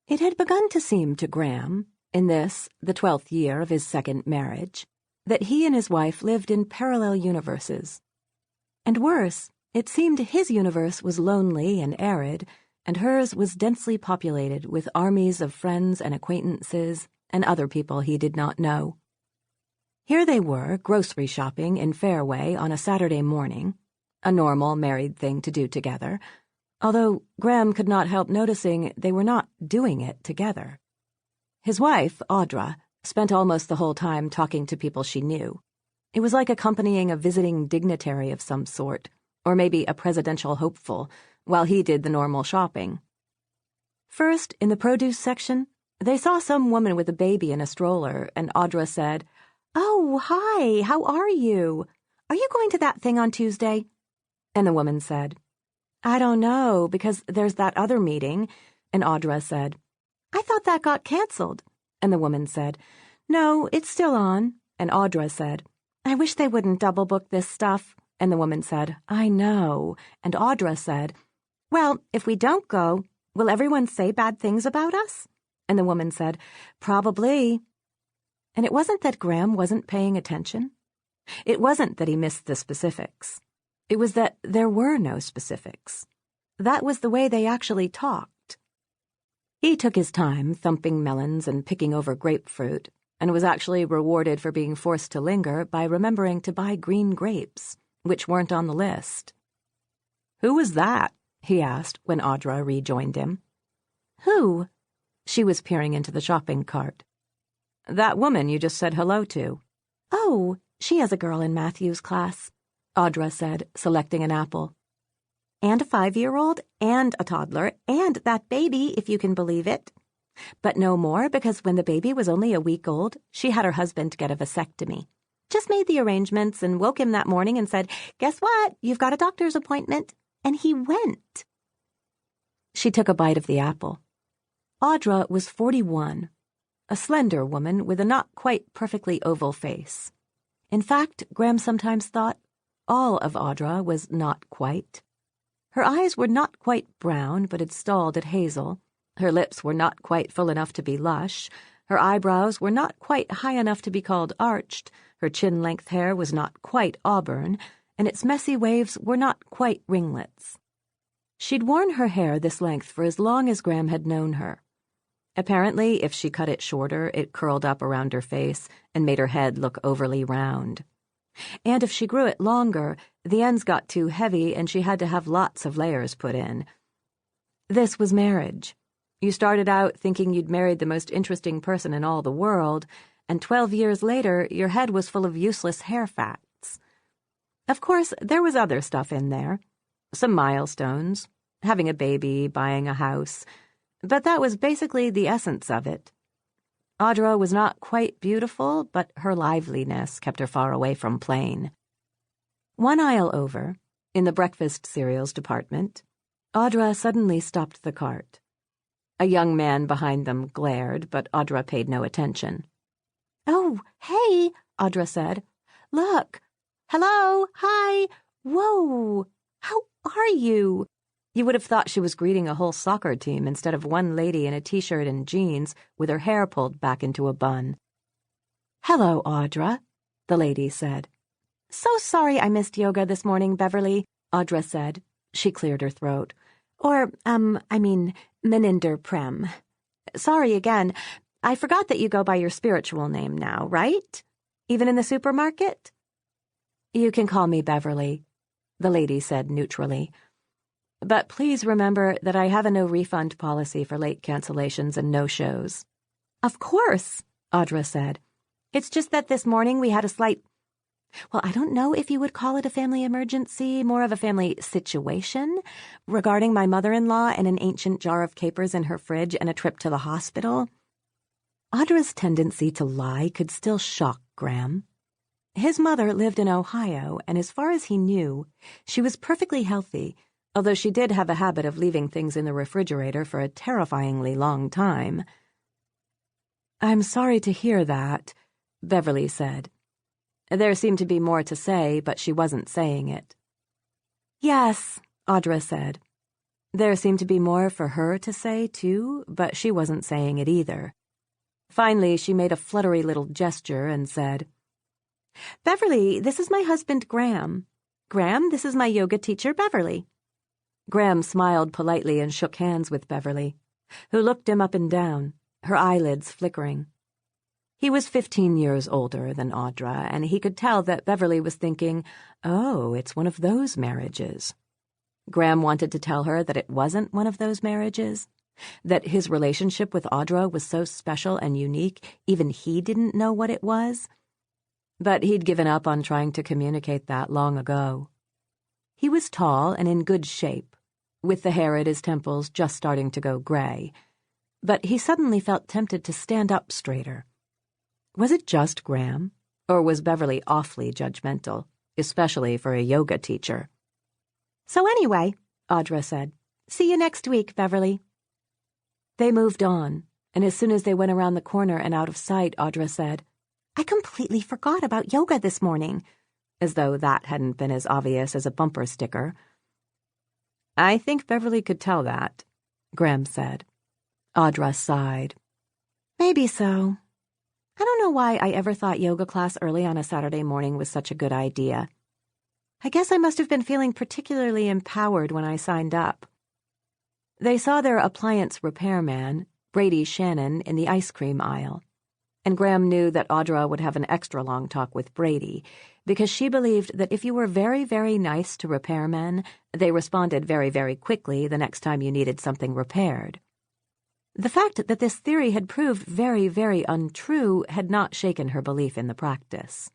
It had begun to seem to Graham, in this, the 12th year of his second marriage, that he and his wife lived in parallel universes. And worse, it seemed his universe was lonely and arid, and hers was densely populated with armies of friends and acquaintances and other people he did not know. Here they were, grocery shopping in Fairway on a Saturday morning, a normal married thing to do together, although Graham could not help noticing they were not doing it together. His wife, Audra, spent almost the whole time talking to people she knew. It was like accompanying a visiting dignitary of some sort, or maybe a presidential hopeful, while he did the normal shopping. First, in the produce section, they saw some woman with a baby in a stroller, and Audra said, "Oh, hi, how are you? Are you going to that thing on Tuesday?" And the woman said, "I don't know, because there's that other meeting." And Audra said, "I thought that got canceled." And the woman said, "No, it's still on." And Audra said, "I wish they wouldn't double book this stuff." And the woman said, "I know." And Audra said, "Well, if we don't go, will everyone say bad things about us?" And the woman said, "Probably." And it wasn't that Graham wasn't paying attention. It wasn't that he missed the specifics. It was that there were no specifics. That was the way they actually talked. He took his time thumping melons and picking over grapefruit, and was actually rewarded for being forced to linger by remembering to buy green grapes, which weren't on the list. "Who was that?" he asked when Audra rejoined him. "Who?" She was peering into the shopping cart. "That woman you just said hello to." "Oh, she has a girl in Matthew's class," Audra said, selecting an apple. "And a 5-year-old, and a toddler, and that baby, if you can believe it. But no more, because when the baby was only a week old, she had her husband get a vasectomy. Just made the arrangements and woke him that morning and said, 'Guess what? You've got a doctor's appointment.' And he went." She took a bite of the apple. Audra was 41, a slender woman with a not quite perfectly oval face. In fact, Graham sometimes thought all of Audra was not quite. Her eyes were not quite brown, but had stalled at hazel. Her lips were not quite full enough to be lush. Her eyebrows were not quite high enough to be called arched. Her chin-length hair was not quite auburn, and its messy waves were not quite ringlets. She'd worn her hair this length for as long as Graham had known her. Apparently, if she cut it shorter, it curled up around her face and made her head look overly round. And if she grew it longer, the ends got too heavy and she had to have lots of layers put in. This was marriage. You started out thinking you'd married the most interesting person in all the world, and 12 years later your head was full of useless hair facts. Of course, there was other stuff in there. Some milestones, having a baby, buying a house, but that was basically the essence of it. Audra was not quite beautiful, but her liveliness kept her far away from plain. One aisle over, in the breakfast cereals department, Audra suddenly stopped the cart. A young man behind them glared, but Audra paid no attention. "Oh, hey," Audra said. "Look. Hello, hi, whoa, how are you?" You would have thought she was greeting a whole soccer team instead of one lady in a t-shirt and jeans with her hair pulled back into a bun. "Hello, Audra," the lady said. "So sorry I missed yoga this morning, Beverly," Audra said. She cleared her throat. Or, Meninder Prem. "Sorry again. I forgot that you go by your spiritual name now, right? Even in the supermarket?" "You can call me Beverly," the lady said neutrally. "But please remember that I have a no-refund policy for late cancellations and no-shows." "Of course," Audra said. "It's just that this morning we had a slight, well, I don't know if you would call it a family emergency, more of a family situation, regarding my mother-in-law and an ancient jar of capers in her fridge and a trip to the hospital." Audra's tendency to lie could still shock Graham. His mother lived in Ohio, and as far as he knew, she was perfectly healthy, although she did have a habit of leaving things in the refrigerator for a terrifyingly long time. "I'm sorry to hear that," Beverly said. There seemed to be more to say, but she wasn't saying it. "Yes," Audra said. There seemed to be more for her to say, too, but she wasn't saying it either. Finally, she made a fluttery little gesture and said, "Beverly, this is my husband, Graham. Graham, this is my yoga teacher, Beverly." Graham smiled politely and shook hands with Beverly, who looked him up and down, her eyelids flickering. He was 15 years older than Audra, and he could tell that Beverly was thinking, "Oh, it's one of those marriages." Graham wanted to tell her that it wasn't one of those marriages, that his relationship with Audra was so special and unique, even he didn't know what it was. But he'd given up on trying to communicate that long ago. He was tall and in good shape, with the hair at his temples just starting to go gray, but he suddenly felt tempted to stand up straighter. Was it just Graham, or was Beverly awfully judgmental, especially for a yoga teacher? "So anyway," Audra said, "see you next week, Beverly." They moved on, and as soon as they went around the corner and out of sight, Audra said, "I completely forgot about yoga this morning," as though that hadn't been as obvious as a bumper sticker. "I think Beverly could tell that," Graham said. Audra sighed. "Maybe so. I don't know why I ever thought yoga class early on a Saturday morning was such a good idea. I guess I must have been feeling particularly empowered when I signed up." They saw their appliance repairman, Brady Shannon, in the ice cream aisle, and Graham knew that Audra would have an extra long talk with Brady, because she believed that if you were very, very nice to repairmen, they responded very, very quickly the next time you needed something repaired. The fact that this theory had proved very, very untrue had not shaken her belief in the practice.